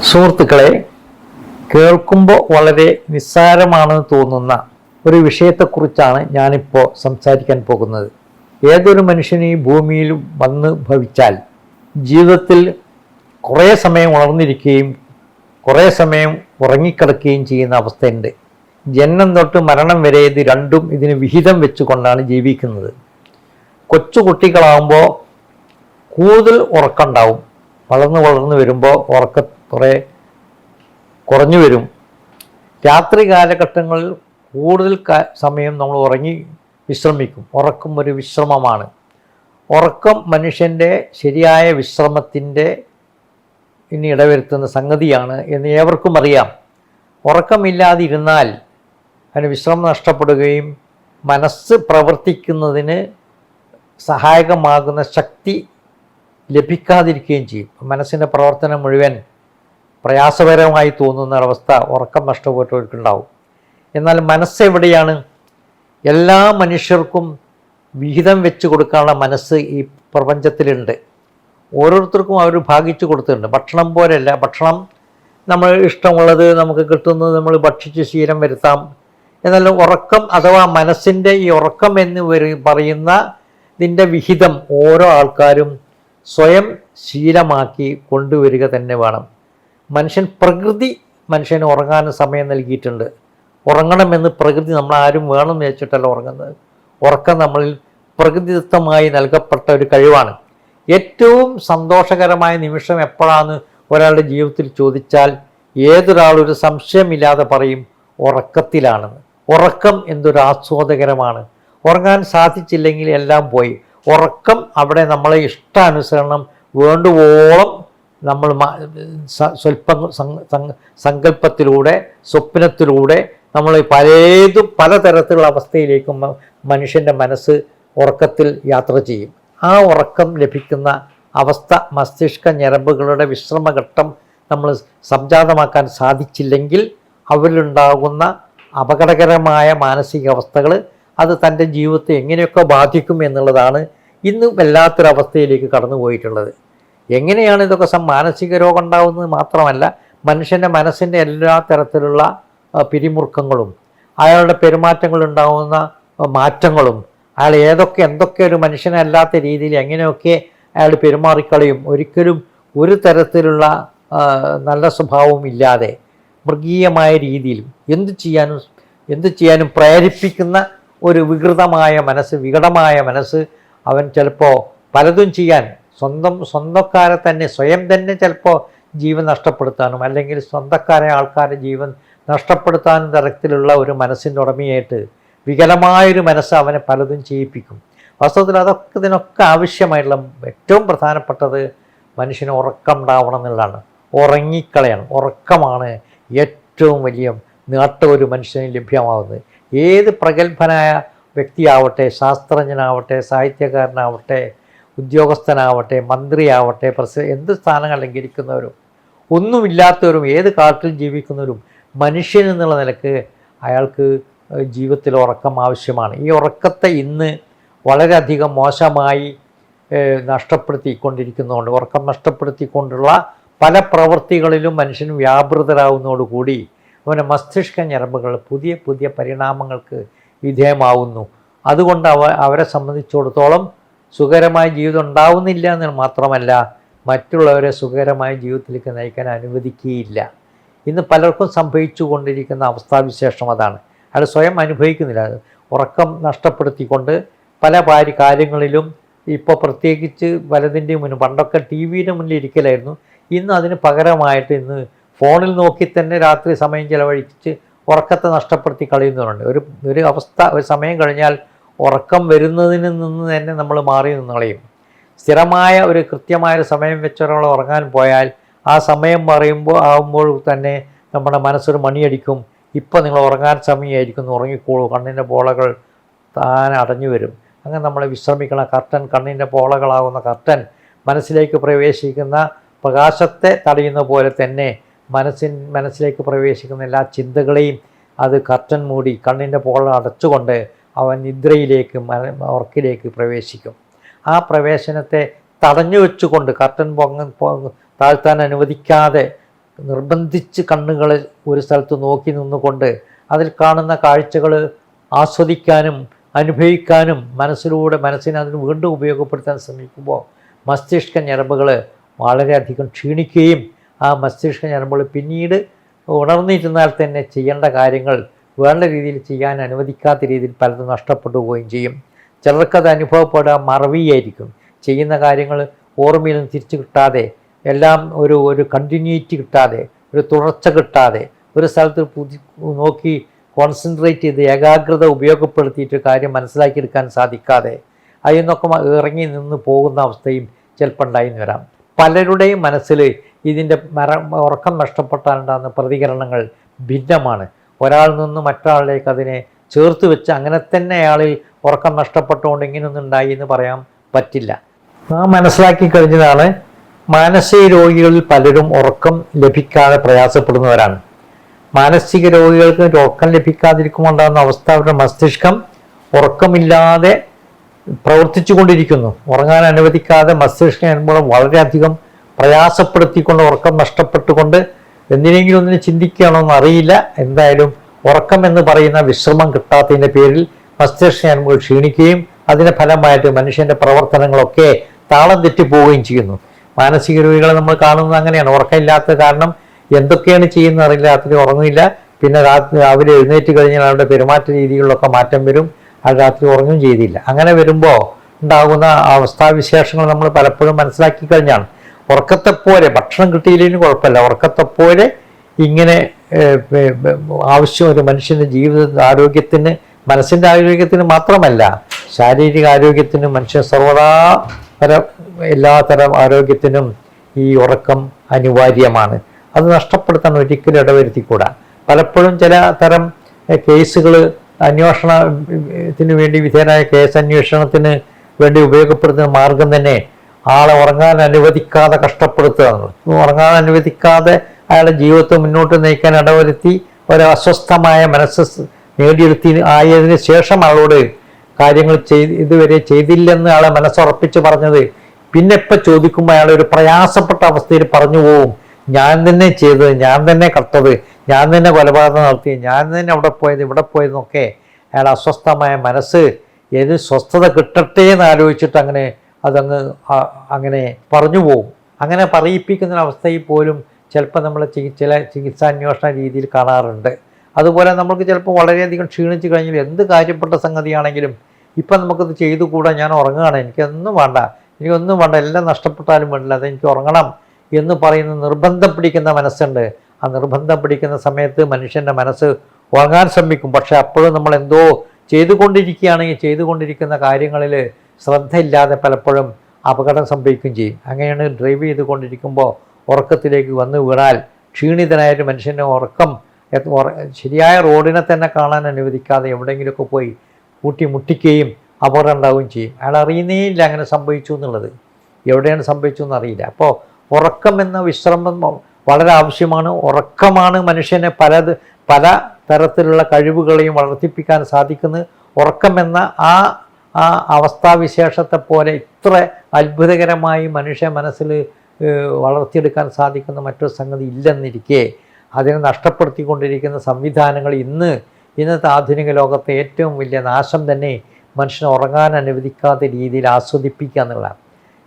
സുഹൃത്തുക്കളെ, കേൾക്കുമ്പോൾ വളരെ നിസ്സാരമാണെന്ന് തോന്നുന്ന ഒരു വിഷയത്തെക്കുറിച്ചാണ് ഞാനിപ്പോൾ സംസാരിക്കാൻ പോകുന്നത്. ഏതൊരു മനുഷ്യനും ഈ ഭൂമിയിൽ വന്ന് ഭവിച്ചാൽ ജീവിതത്തിൽ കുറേ സമയം ഉണർന്നിരിക്കുകയും കുറേ സമയം ഉറങ്ങിക്കിടക്കുകയും ചെയ്യുന്ന അവസ്ഥയുണ്ട്. ജനനം തൊട്ട് മരണം വരെ ഇത് രണ്ടും ഇതിന് വിഹിതം വെച്ചുകൊണ്ടാണ് ജീവിക്കുന്നത്. കൊച്ചു കുട്ടികളാകുമ്പോൾ കൂടുതൽ ഉറക്കമുണ്ടാവും. വളർന്ന് വരുമ്പോൾ ഉറക്കം കുറേ കുറഞ്ഞു വരും. രാത്രി കാലഘട്ടങ്ങളിൽ കൂടുതൽ സമയം നമ്മൾ ഉറങ്ങി വിശ്രമിക്കും. ഉറക്കം ഒരു വിശ്രമമാണ്. ഉറക്കം മനുഷ്യൻ്റെ ശരിയായ വിശ്രമത്തിൻ്റെ ഇനി ഇടവരുത്തുന്ന സംഗതിയാണ് എന്ന് ഏവർക്കും അറിയാം. ഉറക്കമില്ലാതിരുന്നാൽ അതിന് വിശ്രമം നഷ്ടപ്പെടുകയും മനസ്സ് പ്രവർത്തിക്കുന്നതിന് സഹായകമാകുന്ന ശക്തി ലഭിക്കാതിരിക്കുകയും ചെയ്യും. മനസ്സിൻ്റെ പ്രവർത്തനം മുഴുവൻ പ്രയാസകരമായി തോന്നുന്ന ഒരവസ്ഥ ഉറക്കം നഷ്ടപ്പെട്ടവർക്കുണ്ടാവും. എന്നാൽ മനസ്സെവിടെയാണ്? എല്ലാ മനുഷ്യർക്കും വിഹിതം വെച്ച് കൊടുക്കാനുള്ള മനസ്സ് ഈ പ്രപഞ്ചത്തിലുണ്ട്. ഓരോരുത്തർക്കും അവർ ഭാഗിച്ചു കൊടുത്തിട്ടുണ്ട്. ഭക്ഷണം പോലെയല്ല. ഭക്ഷണം നമ്മൾ ഇഷ്ടമുള്ളത് നമുക്ക് കിട്ടുന്നത് നമ്മൾ ഭക്ഷിച്ച് ശീലം വരുത്താം. എന്നാൽ ഉറക്കം അഥവാ മനസ്സിൻ്റെ ഈ ഉറക്കം എന്ന് പറയുന്ന ഇതിൻ്റെ വിഹിതം ഓരോ ആൾക്കാരും സ്വയം ശീലമാക്കി കൊണ്ടുവരിക തന്നെ വേണം. പ്രകൃതി മനുഷ്യന് ഉറങ്ങാൻ സമയം നൽകിയിട്ടുണ്ട്. ഉറങ്ങണമെന്ന് പ്രകൃതി നമ്മളാരും വേണമെന്ന് വെച്ചിട്ടല്ല ഉറങ്ങുന്നത്. ഉറക്കം നമ്മളിൽ പ്രകൃതിദത്തമായി നൽകപ്പെട്ട ഒരു കഴിവാണ്. ഏറ്റവും സന്തോഷകരമായ നിമിഷം എപ്പോഴാണ് ഒരാളുടെ ജീവിതത്തിൽ ചോദിച്ചാൽ ഏതൊരാളൊരു സംശയമില്ലാതെ പറയും ഉറക്കത്തിലാണെന്ന്. ഉറക്കം എന്തൊരു ആസ്വാദകരമാണ്. ഉറങ്ങാൻ സാധിച്ചില്ലെങ്കിൽ എല്ലാം പോയി. ഉറക്കം അവിടെ നമ്മളെ ഇഷ്ടാനുസരണം വേണ്ടുവോളം നമ്മൾ സങ്കല്പത്തിലൂടെ സ്വപ്നത്തിലൂടെ നമ്മൾ പലതരത്തിലുള്ള അവസ്ഥയിലേക്കും മനുഷ്യൻ്റെ മനസ്സ് ഉറക്കത്തിൽ യാത്ര ചെയ്യും. ആ ഉറക്കം ലഭിക്കുന്ന അവസ്ഥ മസ്തിഷ്ക ഞരമ്പുകളുടെ വിശ്രമഘട്ടം നമ്മൾ സംജാതമാക്കാൻ സാധിച്ചില്ലെങ്കിൽ അവരിലുണ്ടാകുന്ന അപകടകരമായ മാനസികാവസ്ഥകൾ അത് തൻ്റെ ജീവിതത്തെ എങ്ങനെയൊക്കെ ബാധിക്കും എന്നുള്ളതാണ് ഇന്ന് വല്ലാത്തൊരവസ്ഥയിലേക്ക് കടന്നു പോയിട്ടുള്ളത്. എങ്ങനെയാണ് ഇതൊക്കെ മാനസിക രോഗം ഉണ്ടാകുന്നത് മാത്രമല്ല, മനുഷ്യൻ്റെ മനസ്സിൻ്റെ എല്ലാ തരത്തിലുള്ള പിരിമുറുക്കങ്ങളും അയാളുടെ പെരുമാറ്റങ്ങളുണ്ടാകുന്ന മാറ്റങ്ങളും അയാൾ എന്തൊക്കെ ഒരു മനുഷ്യനല്ലാത്ത രീതിയിൽ എങ്ങനെയൊക്കെ അയാൾ പെരുമാറിക്കളയും. ഒരിക്കലും ഒരു തരത്തിലുള്ള നല്ല സ്വഭാവവും ഇല്ലാതെ മൃഗീയമായ രീതിയിൽ എന്തു ചെയ്യാനും പ്രേരിപ്പിക്കുന്ന ഒരു വികടമായ മനസ്സ് അവൻ ചിലപ്പോൾ പലതും ചെയ്യാൻ സ്വന്തക്കാരെ തന്നെ സ്വയം തന്നെ ചിലപ്പോൾ ജീവൻ നഷ്ടപ്പെടുത്താനും അല്ലെങ്കിൽ സ്വന്തക്കാരെ ആൾക്കാരെ ജീവൻ നഷ്ടപ്പെടുത്താനും തരത്തിലുള്ള ഒരു മനസ്സിൻ്റെ ഉടമയായിട്ട് വികലമായൊരു മനസ്സ് അവനെ പലതും ചെയ്യിപ്പിക്കും. വാസ്തവത്തിൽ ഇതിനൊക്കെ ആവശ്യമായിട്ടുള്ള ഏറ്റവും പ്രധാനപ്പെട്ടത് മനുഷ്യന് ഉറക്കം ഉണ്ടാവണം എന്നുള്ളതാണ്. ഉറങ്ങിക്കളയണം. ഉറക്കമാണ് ഏറ്റവും വലിയ നേട്ടം ഒരു മനുഷ്യന് ലഭ്യമാവുന്നത്. ഏത് പ്രഗത്ഭനായ വ്യക്തിയാവട്ടെ, ശാസ്ത്രജ്ഞനാവട്ടെ, സാഹിത്യകാരനാവട്ടെ, ഉദ്യോഗസ്ഥനാവട്ടെ, മന്ത്രിയാവട്ടെ, എന്ത് സ്ഥാനം അലങ്കരിക്കുന്നവരും ഒന്നുമില്ലാത്തവരും ഏത് കാട്ടിൽ ജീവിക്കുന്നവരും മനുഷ്യൻ എന്നുള്ള നിലക്ക് അയാൾക്ക് ജീവിതത്തിൽ ഉറക്കം ആവശ്യമാണ്. ഈ ഉറക്കത്തെ ഇന്ന് വളരെയധികം മോശമായി നഷ്ടപ്പെടുത്തിക്കൊണ്ടിരിക്കുന്നതുകൊണ്ട് ഉറക്കം നഷ്ടപ്പെടുത്തിക്കൊണ്ടുള്ള പല പ്രവൃത്തികളിലും മനുഷ്യൻ വ്യാപൃതരാകുന്നതോടുകൂടി അവൻ്റെ മസ്തിഷ്ക ഞരമ്പുകൾ പുതിയ പരിണാമങ്ങൾക്ക് വിധേയമാവുന്നു. അതുകൊണ്ട് അവരെ സംബന്ധിച്ചിടത്തോളം സുഖകരമായ ജീവിതം ഉണ്ടാവുന്നില്ല എന്ന് മാത്രമല്ല, മറ്റുള്ളവരെ സുഖകരമായ ജീവിതത്തിലേക്ക് നയിക്കാൻ അനുവദിക്കുകയില്ല. ഇന്ന് പലർക്കും സംഭവിച്ചു കൊണ്ടിരിക്കുന്ന അവസ്ഥാവിശേഷം അതാണ്. അയാൾ സ്വയം അനുഭവിക്കുന്നില്ല. ഉറക്കം നഷ്ടപ്പെടുത്തിക്കൊണ്ട് പല കാര്യങ്ങളിലും ഇപ്പോൾ പ്രത്യേകിച്ച് വലതിൻ്റെ മുന്നിൽ, പണ്ടൊക്കെ ടി വിയുടെ മുന്നിൽ ഇരിക്കലായിരുന്നു. ഇന്ന് അതിന് പകരമായിട്ട് ഇന്ന് ഫോണിൽ നോക്കി തന്നെ രാത്രി സമയം ചിലവഴിച്ച് ഉറക്കത്തെ നഷ്ടപ്പെടുത്തി കളയുന്നവരുണ്ട്. ഒരു സമയം കഴിഞ്ഞാൽ ഉറക്കം വരുന്നതിൽ നിന്ന് തന്നെ നമ്മൾ മാറി നിന്ന് കളയും. സ്ഥിരമായ കൃത്യമായൊരു സമയം വെച്ചൊരാൾ ഉറങ്ങാൻ പോയാൽ ആ സമയം ആകുമ്പോൾ തന്നെ നമ്മുടെ മനസ്സൊരു മണിയടിക്കും. ഇപ്പം നിങ്ങൾ ഉറങ്ങാൻ സമയമായിരിക്കുന്നു, ഉറങ്ങിക്കോളൂ, കണ്ണിൻ്റെ പോളകൾ താൻ അടഞ്ഞു വരും. അങ്ങനെ നമ്മൾ വിശ്രമിക്കണം. കണ്ണിൻ്റെ പോളകളാകുന്ന കർട്ടൻ മനസ്സിലേക്ക് പ്രവേശിക്കുന്ന പ്രകാശത്തെ തടയുന്ന പോലെ തന്നെ മനസ്സിലേക്ക് പ്രവേശിക്കുന്ന എല്ലാ ചിന്തകളെയും അത് കർട്ടൻ മൂടി കണ്ണിൻ്റെ പോള അടച്ചുകൊണ്ട് അവൻ നിദ്രയിലേക്ക് ഉറക്കിലേക്ക് പ്രവേശിക്കും. ആ പ്രവേശനത്തെ തടഞ്ഞു വെച്ചുകൊണ്ട് കർട്ടൻ താഴ്ത്താൻ അനുവദിക്കാതെ നിർബന്ധിച്ച് കണ്ണുകൾ ഒരു സ്ഥലത്ത് നോക്കി നിന്നുകൊണ്ട് അതിൽ കാണുന്ന കാഴ്ചകൾ ആസ്വദിക്കാനും അനുഭവിക്കാനും മനസ്സിനെ അതിന് വീണ്ടും ഉപയോഗപ്പെടുത്താൻ ശ്രമിക്കുമ്പോൾ മസ്തിഷ്ക ഞരമ്പുകൾ വളരെയധികം ക്ഷീണിക്കുകയും ആ മസ്തിഷ്ക ഞരമ്പുകൾ പിന്നീട് ഉണർന്നിരുന്നാൽ തന്നെ ചെയ്യേണ്ട കാര്യങ്ങൾ വേണ്ട രീതിയിൽ ചെയ്യാൻ അനുവദിക്കാത്ത രീതിയിൽ പലതും നഷ്ടപ്പെട്ടു പോവുകയും ചെയ്യും. ചിലർക്കത് അനുഭവപ്പെടുക മറവിയായിരിക്കും. ചെയ്യുന്ന കാര്യങ്ങൾ ഓർമ്മയിൽ നിന്ന് തിരിച്ചു കിട്ടാതെ, എല്ലാം ഒരു കണ്ടിന്യൂറ്റി കിട്ടാതെ, ഒരു തുടർച്ച കിട്ടാതെ, ഒരു സ്ഥലത്ത് നോക്കി കോൺസെൻട്രേറ്റ് ചെയ്ത് ഏകാഗ്രത ഉപയോഗപ്പെടുത്തിയിട്ട് കാര്യം മനസ്സിലാക്കിയെടുക്കാൻ സാധിക്കാതെ അതിൽ നിന്നൊക്കെ ഇറങ്ങി നിന്ന് പോകുന്ന അവസ്ഥയും ചിലപ്പോൾ ഉണ്ടായിന്ന് വരാം. പലരുടെയും മനസ്സിൽ ഇതിൻ്റെ ഉറക്കം നഷ്ടപ്പെട്ടാലുണ്ടാകുന്ന പ്രതികരണങ്ങൾ ഭിന്നമാണ്. ഒരാളിൽ നിന്ന് മറ്റൊരാളിലേക്ക് അതിനെ ചേർത്ത് വെച്ച് അങ്ങനെ തന്നെ അയാളിൽ ഉറക്കം നഷ്ടപ്പെട്ടുകൊണ്ട് ഇങ്ങനെയൊന്നും ഉണ്ടായി എന്ന് പറയാൻ പറ്റില്ല. നാം മനസ്സിലാക്കി കഴിഞ്ഞതാണ് മാനസിക രോഗികളിൽ പലരും ഉറക്കം ലഭിക്കാതെ പ്രയാസപ്പെടുന്നവരാണ്. മാനസിക രോഗികൾക്ക് ഉറക്കം ലഭിക്കാതിരിക്കുമ്പോൾ ഉണ്ടാകുന്ന അവസ്ഥ അവരുടെ മസ്തിഷ്കം ഉറക്കമില്ലാതെ പ്രവർത്തിച്ചു കൊണ്ടിരിക്കുന്നു. ഉറങ്ങാൻ അനുവദിക്കാതെ മസ്തിഷ്കം അനുഭവം വളരെയധികം പ്രയാസപ്പെടുത്തിക്കൊണ്ട് ഉറക്കം നഷ്ടപ്പെട്ടുകൊണ്ട് എന്തിനെങ്കിലും ഒന്നിനെ ചിന്തിക്കുകയാണോന്ന് അറിയില്ല. എന്തായാലും ഉറക്കം എന്ന് പറയുന്ന വിശ്രമം കിട്ടാത്തതിൻ്റെ പേരിൽ മസ്തിഷ്ക അനുഭവം ക്ഷീണിക്കുകയും അതിൻ്റെ ഫലമായിട്ട് മനുഷ്യൻ്റെ പ്രവർത്തനങ്ങളൊക്കെ താളം തെറ്റിപ്പോവുകയും ചെയ്യുന്നു. മാനസിക രോഗികളെ നമ്മൾ കാണുന്നത് അങ്ങനെയാണ്. ഉറക്കമില്ലാത്ത കാരണം എന്തൊക്കെയാണ് ചെയ്യുന്നത് അറിയില്ല, രാത്രി ഉറങ്ങില്ല, പിന്നെ രാവിലെ എഴുന്നേറ്റ് കഴിഞ്ഞാൽ അവരുടെ പെരുമാറ്റ രീതികളിലൊക്കെ മാറ്റം വരും, അത് രാത്രി ഉറങ്ങുകയും ചെയ്തില്ല. അങ്ങനെ വരുമ്പോൾ ഉണ്ടാകുന്ന അവസ്ഥാവിശേഷങ്ങൾ നമ്മൾ പലപ്പോഴും മനസ്സിലാക്കി കഴിഞ്ഞാണ്. ഉറക്കത്തെപ്പോലെ ഭക്ഷണം കിട്ടിയില്ലെങ്കിലും കുഴപ്പമില്ല, ഉറക്കത്തെപ്പോലെ ഇങ്ങനെ ആവശ്യം ഒരു മനുഷ്യൻ്റെ ജീവിത ആരോഗ്യത്തിന്, മനസ്സിൻ്റെ ആരോഗ്യത്തിന് മാത്രമല്ല ശാരീരിക ആരോഗ്യത്തിന്, മനുഷ്യൻ സർവ്വതാ എല്ലാത്തരം ആരോഗ്യത്തിനും ഈ ഉറക്കം അനിവാര്യമാണ്. അത് നഷ്ടപ്പെടുത്താൻ ഒരിക്കലും ഇടവരുത്തിക്കൂടാ. പലപ്പോഴും ചില തരം കേസുകൾ അന്വേഷണത്തിന് വേണ്ടി വിധേയനായ കേസ് അന്വേഷണത്തിന് വേണ്ടി ഉപയോഗപ്പെടുത്തുന്ന മാർഗം തന്നെ ആളെ ഉറങ്ങാൻ അനുവദിക്കാതെ കഷ്ടപ്പെടുത്തുകയാണ്. ഉറങ്ങാൻ അനുവദിക്കാതെ അയാളുടെ ജീവിതത്തെ മുന്നോട്ട് നയിക്കാൻ ഇടവരുത്തി ഒരു അസ്വസ്ഥമായ മനസ്സ് നേടിയെടുത്തി ആയതിനു ശേഷം ആളോട് കാര്യങ്ങൾ ഇതുവരെ ചെയ്തില്ലെന്ന് ആളെ മനസ്സുറപ്പിച്ച് പറഞ്ഞത് പിന്നെ ഇപ്പം ചോദിക്കുമ്പോൾ അയാൾ ഒരു പ്രയാസപ്പെട്ട അവസ്ഥയിൽ പറഞ്ഞു പോവും. ഞാൻ തന്നെ ചെയ്തത്, ഞാൻ തന്നെ കട്ടത്, ഞാൻ തന്നെ കൊലപാതകം നടത്തി, ഞാൻ തന്നെ അവിടെ പോയത് ഇവിടെ പോയതെന്നൊക്കെ അയാൾ അസ്വസ്ഥമായ മനസ്സ് ഏത് സ്വസ്ഥത കിട്ടട്ടെ എന്ന് ആലോചിച്ചിട്ട് അങ്ങനെ പറഞ്ഞു പോകും. അങ്ങനെ പറയിപ്പിക്കുന്ന അവസ്ഥയിൽ പോലും ചിലപ്പോൾ നമ്മൾ ചില ചികിത്സാന്വേഷണ രീതിയിൽ കാണാറുണ്ട്. അതുപോലെ നമുക്ക് ചിലപ്പോൾ വളരെയധികം ക്ഷീണിച്ച് കഴിഞ്ഞാൽ എന്ത് കാര്യപ്പെട്ട സംഗതിയാണെങ്കിലും ഇപ്പം നമുക്കത് ചെയ്തുകൂടാ, ഞാൻ ഉറങ്ങുകയാണ്, എനിക്കൊന്നും വേണ്ട, എല്ലാം നഷ്ടപ്പെട്ടാലും വേണ്ടില്ല, അതെനിക്ക് ഉറങ്ങണം എന്ന് പറയുന്ന നിർബന്ധം പിടിക്കുന്ന മനസ്സുണ്ട്. ആ നിർബന്ധം പിടിക്കുന്ന സമയത്ത് മനുഷ്യൻ്റെ മനസ്സ് ഉറങ്ങാൻ ശ്രമിക്കും. പക്ഷെ അപ്പോഴും നമ്മൾ എന്തോ ചെയ്തുകൊണ്ടിരിക്കുകയാണെങ്കിൽ ചെയ്തുകൊണ്ടിരിക്കുന്ന കാര്യങ്ങളിൽ ശ്രദ്ധയില്ലാതെ പലപ്പോഴും അപകടം സംഭവിക്കുകയും ചെയ്യും. അങ്ങനെയാണ് ഡ്രൈവ് ചെയ്തുകൊണ്ടിരിക്കുമ്പോൾ ഉറക്കത്തിലേക്ക് വന്നു വീണാൽ ക്ഷീണിതനായൊരു മനുഷ്യൻ്റെ ഉറക്കം ശരിയായ റോഡിനെ തന്നെ കാണാൻ അനുവദിക്കാതെ എവിടെയെങ്കിലുമൊക്കെ പോയി മുട്ടിക്കുകയും അപകടം ഉണ്ടാവുകയും ചെയ്യും. അയാൾ അറിയുന്നേ ഇല്ല അങ്ങനെ സംഭവിച്ചു എന്നുള്ളത്, എവിടെയാണ് സംഭവിച്ചു എന്നറിയില്ല. അപ്പോൾ ഉറക്കം എന്ന വിശ്രമം വളരെ ആവശ്യമാണ്. ഉറക്കമാണ് മനുഷ്യനെ പല തരത്തിലുള്ള കഴിവുകളെയും വളർത്തിപ്പിക്കാൻ സാധിക്കുന്നത്. ഉറക്കം എന്ന ആ അവസ്ഥാവിശേഷത്തെ പോലെ ഇത്ര അത്ഭുതകരമായി മനുഷ്യ മനസ്സിൽ വളർത്തിയെടുക്കാൻ സാധിക്കുന്ന മറ്റൊരു സംഗതി ഇല്ലെന്നിരിക്കെ അതിനെ നഷ്ടപ്പെടുത്തിക്കൊണ്ടിരിക്കുന്ന സംവിധാനങ്ങൾ ഇന്നത്തെ ആധുനിക ലോകത്തെ ഏറ്റവും വലിയ നാശം തന്നെ മനുഷ്യനെ ഉറങ്ങാൻ അനുവദിക്കാത്ത രീതിയിൽ ആസ്വദിപ്പിക്കുക എന്നുള്ളതാണ്.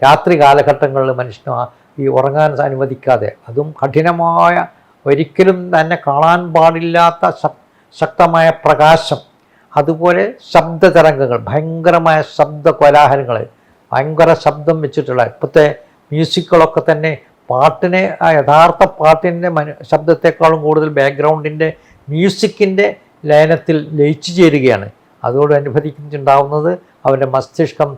രാത്രി കാലഘട്ടങ്ങളിൽ മനുഷ്യന് ഈ ഉറങ്ങാൻ അനുവദിക്കാതെ, അതും കഠിനമായ ഒരിക്കലും തന്നെ കാണാൻ പാടില്ലാത്ത ശക്തമായ പ്രകാശം, അതുപോലെ ശബ്ദതരംഗങ്ങൾ, ഭയങ്കരമായ ശബ്ദ കോലാഹലങ്ങൾ, ഭയങ്കര ശബ്ദം വെച്ചിട്ടുള്ള ഇപ്പോഴത്തെ മ്യൂസിക്കുകളൊക്കെ തന്നെ പാട്ടിനെ, ആ യഥാർത്ഥ പാട്ടിൻ്റെ ശബ്ദത്തെക്കാളും കൂടുതൽ ബാക്ക്ഗ്രൗണ്ടിൻ്റെ മ്യൂസിക്കിൻ്റെ ലയനത്തിൽ ലയിച്ചു ചേരുകയാണ്. അതോടനുബന്ധിച്ചിട്ടുണ്ടാവുന്നത് അവൻ്റെ മസ്തിഷ്കം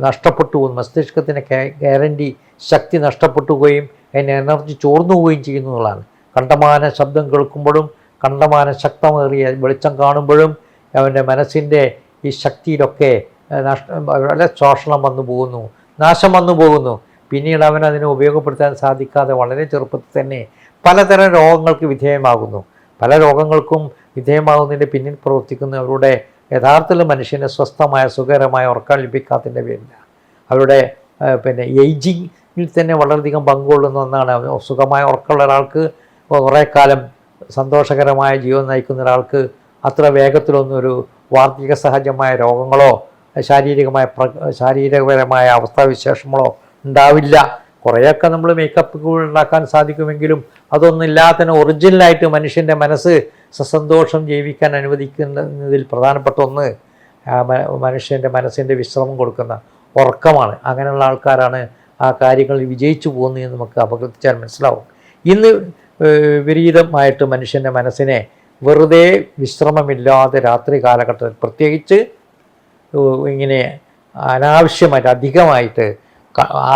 നഷ്ടപ്പെട്ടു പോകും. മസ്തിഷ്കത്തിന് ഗ്യാരണ്ടി ശക്തി നഷ്ടപ്പെട്ടു പോവുകയും അതിന് എനർജി ചോർന്നു പോവുകയും ചെയ്യുന്നു എന്നുള്ളതാണ്. കണ്ടമാന ശബ്ദം കേൾക്കുമ്പോഴും കണ്ടമാന ശക്തമേറിയ വെളിച്ചം കാണുമ്പോഴും അവൻ്റെ മനസ്സിൻ്റെ ഈ ശക്തിയിലൊക്കെ വളരെ ശോഷണം വന്നു പോകുന്നു, നാശം വന്നു പോകുന്നു. പിന്നീട് അവൻ അതിനെ ഉപയോഗപ്പെടുത്താൻ സാധിക്കാതെ വളരെ ചെറുപ്പത്തിൽ തന്നെ പലതരം രോഗങ്ങൾക്ക് വിധേയമാകുന്നു. പല രോഗങ്ങൾക്കും വിധേയമാകുന്നതിൻ്റെ പിന്നിൽ പ്രവർത്തിക്കുന്ന അവരുടെ യഥാർത്ഥത്തിൽ മനുഷ്യന് സ്വസ്ഥമായ സുഖകരമായ ഉറക്കം ലഭിക്കാത്തതിൻ്റെ പേരില്ല. അവരുടെ ഏജിങ് തന്നെ വളരെയധികം പങ്കുകൊള്ളുന്ന ഒന്നാണ്. സുഖമായ ഉറക്കമുള്ള ഒരാൾക്ക്, കുറേ കാലം സന്തോഷകരമായ ജീവൻ നയിക്കുന്ന ഒരാൾക്ക് അത്ര വേഗത്തിലൊന്നും ഒരു വാർദ്ധക്യ സഹജമായ രോഗങ്ങളോ ശാരീരികപരമായ അവസ്ഥാവിശേഷങ്ങളോ ഉണ്ടാവില്ല. കുറേയൊക്കെ നമ്മൾ മേക്കപ്പ് ഉണ്ടാക്കാൻ സാധിക്കുമെങ്കിലും അതൊന്നുമില്ലാതെ തന്നെ ഒറിജിനലായിട്ട് മനുഷ്യൻ്റെ മനസ്സ് സസന്തോഷം ജീവിക്കാൻ അനുവദിക്കുന്നതിൽ പ്രധാനപ്പെട്ട ഒന്ന് മനുഷ്യൻ്റെ മനസ്സിൻ്റെ വിശ്രമം കൊടുക്കുന്ന ഉറക്കമാണ്. അങ്ങനെയുള്ള ആൾക്കാരാണ് ആ കാര്യങ്ങളിൽ വിജയിച്ചു പോകുന്നതെന്ന് നമുക്ക് അപഗ്രഥിച്ചാൽ മനസ്സിലാവും. ഇന്ന് വിപരീതമായിട്ട് മനുഷ്യൻ്റെ മനസ്സിനെ വെറുതെ വിശ്രമമില്ലാതെ രാത്രി കാലഘട്ടത്തിൽ പ്രത്യേകിച്ച് ഇങ്ങനെ അനാവശ്യമായിട്ട് അധികമായിട്ട്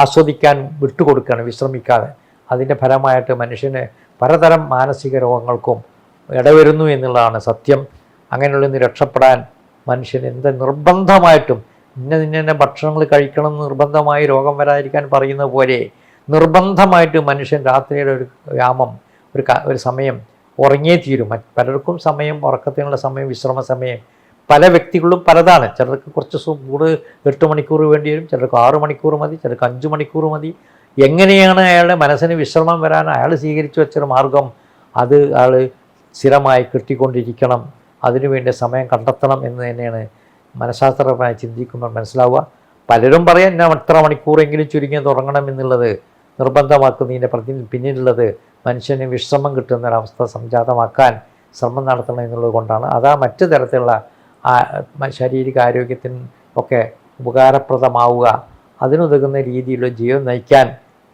ആസ്വദിക്കാൻ വിട്ടുകൊടുക്കുകയാണ് വിശ്രമിക്കാതെ. അതിൻ്റെ ഫലമായിട്ട് മനുഷ്യന് പലതരം മാനസിക രോഗങ്ങൾക്കും ഇടവരുന്നു എന്നുള്ളതാണ് സത്യം. അങ്ങനെയുള്ളതിന് രക്ഷപ്പെടാൻ മനുഷ്യൻ നിർബന്ധമായിട്ടും ഇന്ന ഭക്ഷണങ്ങൾ കഴിക്കണം എന്ന് നിർബന്ധമായി രോഗം വരാതിരിക്കാൻ പറയുന്ന പോലെ നിർബന്ധമായിട്ട് മനുഷ്യൻ രാത്രിയുടെ ഒരു വ്യാമം, ഒരു സമയം ഉറങ്ങിയേ തീരും. പലർക്കും സമയം, ഉറക്കത്തിനുള്ള സമയം, വിശ്രമ സമയം പല വ്യക്തികളും പലതാണ്. ചിലർക്ക് കുറച്ച് കൂടുതൽ 8 മണിക്കൂർ വേണ്ടി വരും, ചിലർക്ക് 6 മണിക്കൂർ മതി, ചിലർക്ക് 5 മണിക്കൂർ മതി. എങ്ങനെയാണ് അയാളുടെ മനസ്സിന് വിശ്രമം വരാൻ അയാൾ സ്വീകരിച്ചു വെച്ചൊരു മാർഗം, അത് അയാൾ സ്ഥിരമായി കിട്ടിക്കൊണ്ടിരിക്കണം, അതിനുവേണ്ടി സമയം കണ്ടെത്തണം എന്ന് തന്നെയാണ് മനഃശാസ്ത്രപരമായി ചിന്തിക്കുമ്പോൾ മനസ്സിലാവുക. പലരും പറയാൻ ഞാൻ എത്ര മണിക്കൂറെങ്കിലും ചുരുങ്ങി തുടങ്ങണം എന്നുള്ളത് നിർബന്ധമാക്കുന്നതിൻ്റെ പിന്നിലുള്ളത് മനുഷ്യന് വിശ്രമം കിട്ടുന്നൊരവസ്ഥ സംജാതമാക്കാൻ ശ്രമം നടത്തണം എന്നുള്ളത് കൊണ്ടാണ്. അതാ മറ്റു തരത്തിലുള്ള ശാരീരികാരോഗ്യത്തിന് ഒക്കെ ഉപകാരപ്രദമാവുക. അതിനുതകുന്ന രീതിയിലുള്ള ജീവിതം നയിക്കാൻ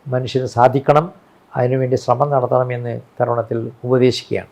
മനുഷ്യന് സാധിക്കണം. അതിനുവേണ്ടി ശ്രമം നടത്തണമെന്ന് തരുണത്തിൽ ഉപദേശിക്കുകയാണ്.